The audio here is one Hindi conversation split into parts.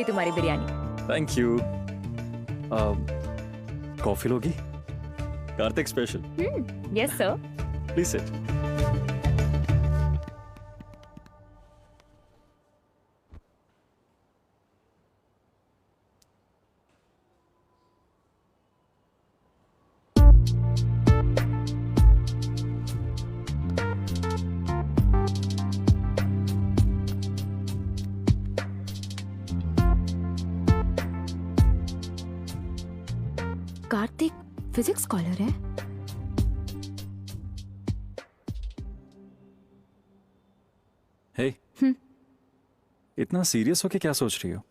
गई तुम्हारी बिरयानी। Thank you. कॉफी लोगी? Kartik special. Yes sir. Please sit. Kartik physics scholar है? हे, इतना सीरियस होके क्या सोच रही हो?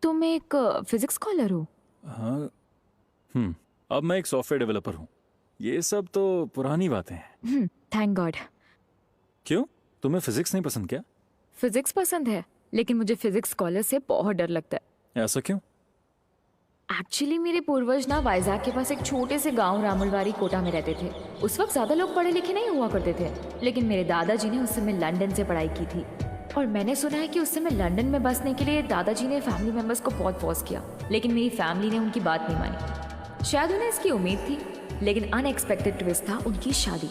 तुम एक फिजिक्स स्कॉलर हो? हाँ। अब मैं एक सॉफ्टवेयर डेवलपर हूँ। ये सब तो पुरानी बातें हैं। Thank God. क्यों, तुम्हें फिजिक्स नहीं पसंद क्या? फिजिक्स पसंद है, लेकिन मुझे फिजिक्स स्कॉलर से बहुत डर लगता है। ऐसा क्यों? एक्चुअली मेरे पूर्वज ना वाइजैक के पास एक छोटे से गांव रामुलवारी कोटा में रहते थे। उस वक्त ज्यादा लोग पढ़े लिखे नहीं हुआ करते थे, लेकिन मेरे दादाजी ने उस समय लंदन से पढ़ाई की थी। और मैंने सुना है कि उस समय लंदन में बसने के लिए दादाजी ने फैमिली मेंबर्स को बहुत फोर्स किया, लेकिन मेरी फैमिली ने उनकी बात नहीं मानी। शायद उन्हें इसकी उम्मीद थी, लेकिन अनएक्सपेक्टेड ट्विस्ट था उनकी शादी।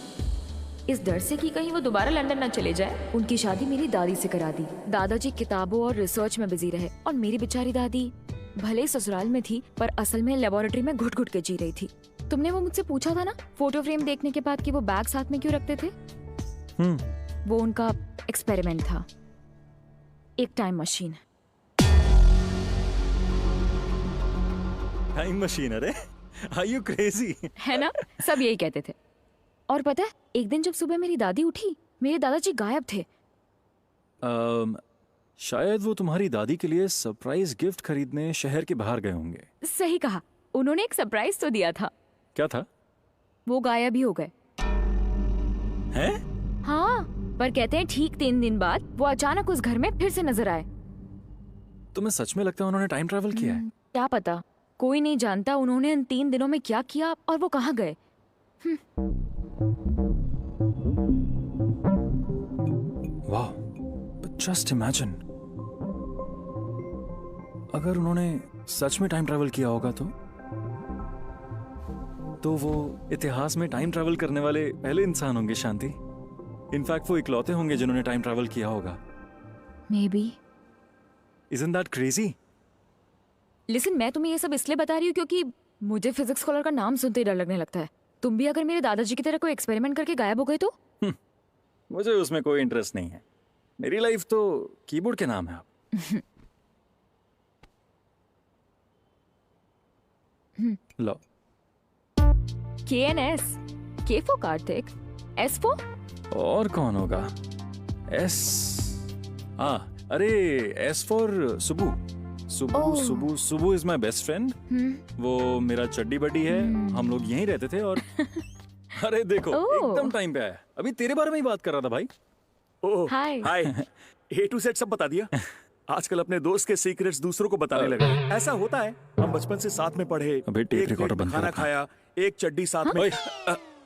इस डर से कि कहीं वो दोबारा लंदन न चले जाए, उनकी शादी मेरी दादी से करा दी। दादाजी किताबों और रिसर्च में बिजी रहे और मेरी बेचारी दादी भले ही ससुराल में थी, पर असल में लेबोरेटरी में घुट घुट के जी रही थी। तुमने वो मुझसे पूछा था ना फोटो फ्रेम देखने के बाद कि वो बैग साथ में क्यों रखते थे? वो उनका एक्सपेरिमेंट था, एक टाइम मशीन। Time machine? अरे आर यू क्रेजी? है ना, सब यही कहते थे। और पता है, एक दिन जब सुबह मेरी दादी उठी, मेरे दादाजी गायब थे। शायद वो तुम्हारी दादी के लिए सरप्राइज गिफ्ट खरीदने शहर के बाहर गए होंगे। सही कहा, उन्होंने एक सरप्राइज तो दिया था। क्या था? वो गायब ही हो गए। हैं? हाँ, पर कहते हैं ठीक 3 दिन बाद वो अचानक उस घर में फिर से नजर आए। तुम्हें सच में लगता है उन्होंने टाइम ट्रैवल किया है? क्या पता, कोई नहीं जानता उन्होंने इन 3 दिनों में क्या किया और वो कहाँ गए। वाह, जस्ट इमेजिन, अगर उन्होंने सच में टाइम ट्रैवल किया होगा तो वो इतिहास में टाइम ट्रैवल करने वाले पहले इंसान होंगे शांति। इनफैक्ट वो इकलौते होंगे जिन्होंने टाइम ट्रैवल किया होगा। Maybe। Isn't that crazy? Listen, मैं तुम्हें ये सब इसलिए बता रही हूँ क्योंकि मुझे फिजिक्स स्कॉलर का नाम सुनते ही डर लगने लगता है। तुम भी अगर मेरे दादाजी की तरह कोई एक्सपेरिमेंट करके गायब हो गए तो? मुझे उसमें कोई इंटरेस्ट नहीं है। मेरी लाइफ तो कीबोर्ड के नाम है अब। लो। KNS, K for Kartik, S for? और कौन होगा? S, अरे S for Subbu. Subbu Subbu is my best friend. वो मेरा चड्डी बड्डी है, हम लोग यहीं रहते थे। और अरे देखो, एकदम टाइम पे आया। अभी तेरे बारे में ही बात कर रहा था भाई। ओह हाय। हाय। A to Z सब बता दिया। आजकल अपने दोस्त के सीक्रेट्स दूसरों को बताने लगा। ऐसा होता है, हम बचपन से साथ में पढ़े, अबे टेप एक रिकॉर्डर प्लेट बंद खाना कर। खाया, एक चड्डी साथ में।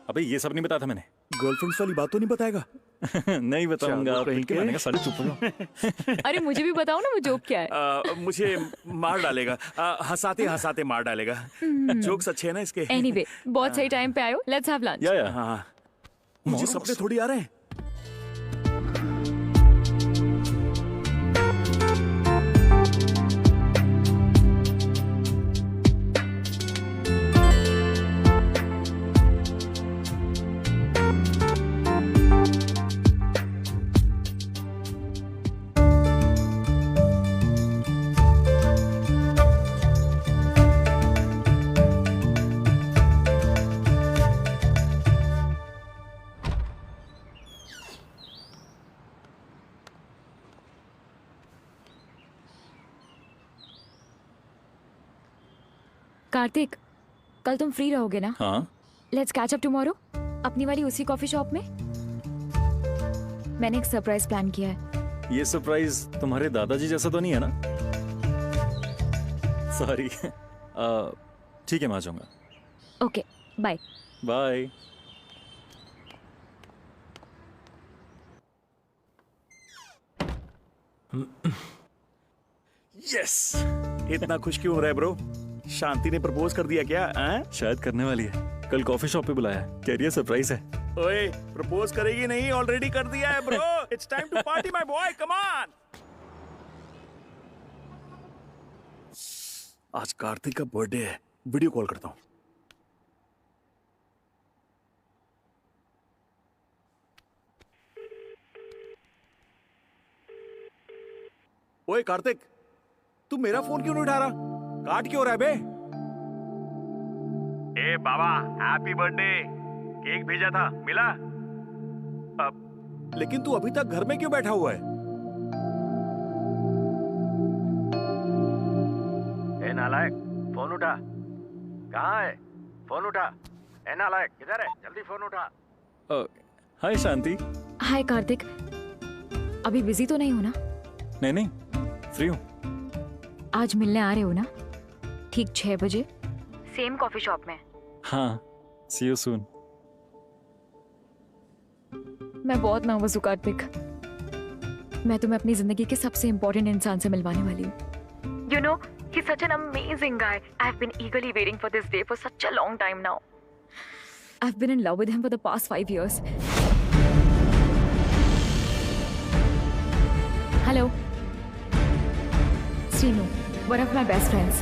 अबे ये सब नहीं बताया था मैंने। गर्लफ्रेंड्स वाली बात तो नहीं बताएगा? नहीं बताऊंगा। चलो, कहीं के। मैंने कहा साले चुप हो जाओ। अरे मुझे भी बताओ ना वो जोक क्या है। मुझे मार डालेगा, हंसाते हंसाते मार डालेगा। जोक्स अच्छे हैं ना इसके? एनीवे, बहुत सही टाइम पे आयो, लेट्स हैव लंच। या हाँ, मुझे सपने थोड़ी आ रहे हैं। कार्तिक, कल तुम फ्री रहोगे ना? हाँ। लेट्स कैच अप टुमारो, अपनी वाली उसी कॉफी शॉप में। मैंने एक सरप्राइज प्लान किया है। ये सरप्राइज तुम्हारे दादाजी जैसा तो नहीं है ना? सॉरी। ठीक है, मैं आ जाऊंगा। Okay, bye. बाय। यस। इतना खुश क्यों हो रहा है ब्रो? शांति ने प्रपोज कर दिया क्या? शायद करने वाली है, कल कॉफी शॉप पे बुलाया है, कह रही है सरप्राइज है। ओए, प्रपोज करेगी नहीं, ऑलरेडी कर दिया है bro. It's time to party my boy, come on. आज कार्तिक का बर्थडे है, वीडियो कॉल करता हूँ। ओए कार्तिक, तू मेरा फोन क्यों नहीं उठा रहा? काट क्यों रहा है बे? ए बाबा, हैप्पी बर्थडे। केक भेजा था, मिला? अब लेकिन तू अभी तक घर में क्यों बैठा हुआ है? ए नालायक, फोन उठा। कहाँ है? फोन उठा। ए नालायक, किधर है? जल्दी फोन उठा। हाय शांति। हाय कार्तिक, अभी बिजी तो नहीं हो ना? नहीं नहीं, फ्री हूँ। आज मिलने आ रहे हो ना? ठीक 6 बजे सेम कॉफी शॉप में। हाँ, सी यू सून। मैं बहुत नर्वस हूँ कार्तिक। मैं तुम्हें अपनी जिंदगी के सबसे इम्पोर्टेंट इंसान से मिलवाने वाली हूँ। You know, he's such an amazing guy. I've been eagerly waiting for this day for such a long time now. I've been in love with him for the past 5 years. Hello. Srinu, one of my best friends.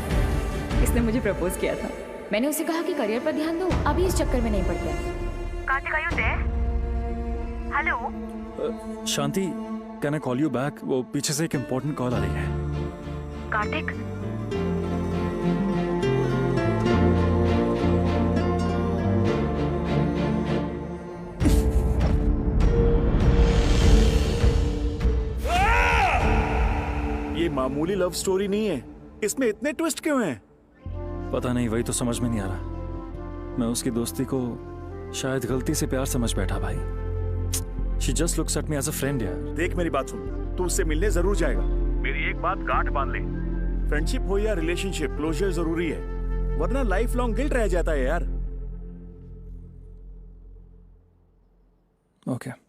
इसने मुझे प्रपोज किया था। मैंने उसे कहा कि करियर पर ध्यान दो, अभी इस चक्कर में नहीं पड़ते। Kartik, are you there? Hello Shanti, can I call you back? वो पीछे से एक इम्पोर्टेंट कॉल आ रही है। कार्तिक, ये मामूली लव स्टोरी नहीं है, इसमें इतने ट्विस्ट क्यों हैं? पता नहीं, वही तो समझ में नहीं आ रहा। मैं उसकी दोस्ती को शायद गलती से प्यार समझ बैठा भाई। She just looks at me as a friend यार। देख मेरी बात सुन, तू उससे मिलने जरूर जाएगा। मेरी एक बात गांठ बांध ले, फ्रेंडशिप हो या रिलेशनशिप, क्लोजर जरूरी है, वरना लाइफ लॉन्ग गिल्ट रह जाता है यार। ओके।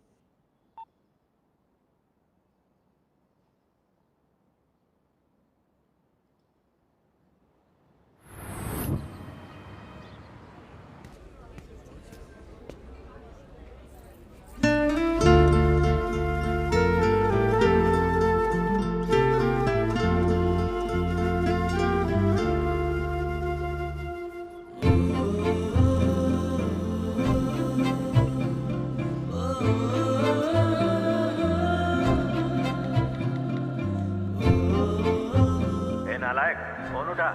ए नालायक, फोन उठा।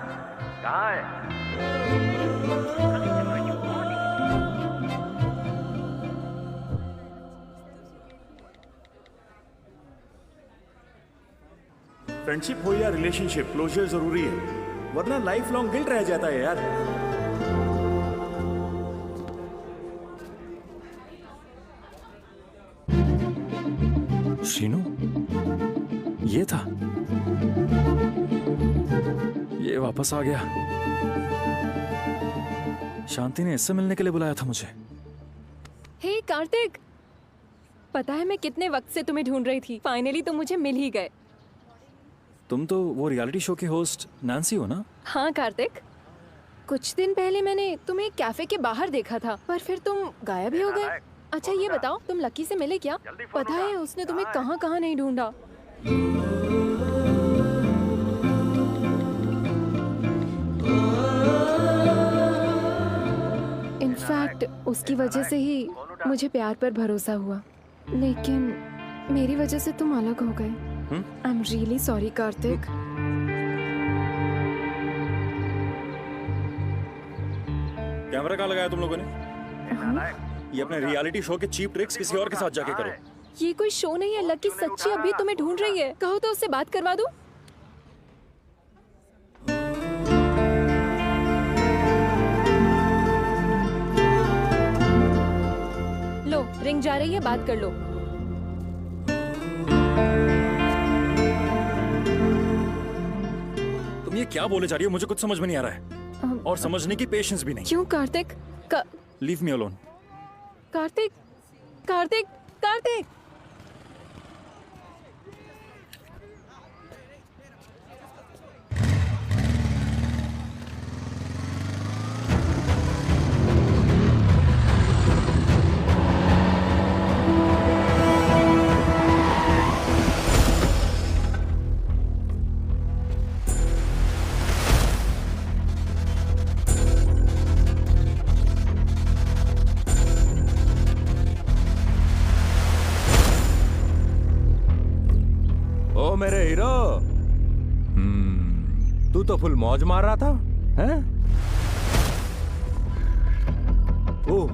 कहाँ है? फ्रेंडशिप हो या रिलेशनशिप, क्लोजर जरूरी है, वरना लाइफ लॉन्ग गिल्ट रह जाता है यार। श्रीनू, ये था, ये वापस आ गया। शांति ने इससे मिलने के लिए बुलाया था मुझे। हे कार्तिक, पता है मैं कितने वक्त से तुम्हें ढूंढ रही थी। फाइनली तुम मुझे मिल ही गए। तुम तो वो रियलिटी शो की होस्ट नैन्सी हो ना? हाँ कार्तिक, कुछ दिन पहले मैंने तुम्हें एक कैफे के बाहर देखा था, पर फिर तुम गायब ही हो गए। अच्छा ये बताओ, तुम लकी से मिले क्या? पता है उसने तुम्हें कहाँ कहाँ नहीं ढूंढा। इनफैक्ट उसकी वजह से ही मुझे प्यार पर भरोसा हुआ, लेकिन मेरी वजह से तुम अलग हो गए। I am really sorry Kartik. Camera कहाँ लगाया तुम लोगों ने? ये अपने रियलिटी शो के चीप ट्रिक्स किसी और के साथ जाके करो। ये कोई शो नहीं है, लकी सच्ची अभी तुम्हें ढूंढ रही है। कहो तो उससे बात करवा दूं? लो रिंग जा रही है, बात कर लो। तुम ये क्या बोले जा रही हो? मुझे कुछ समझ में नहीं आ रहा है, और समझने की पेशेंस भी नहीं। क्यों Kartik? Leave me alone. Kartik, Kartik, Kartik. ओ मेरे हीरो, तू तो फुल मौज मार रहा था, हैं? ओह,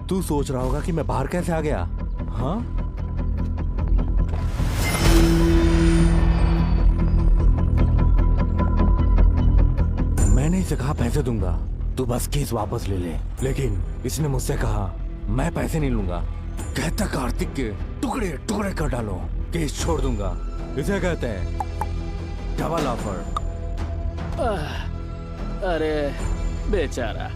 तू सोच रहा होगा कि मैं बाहर कैसे आ गया, हाँ? मैंने इसे कहा पैसे दूंगा, तू बस केस वापस ले ले, लेकिन इसने मुझसे कहा मैं पैसे नहीं लूंगा। कहता कार्तिक के टुकड़े टुकड़े कर डालो, केस छोड़ दूंगा। इसे कहते हैं डबल ऑफर। अरे बेचारा,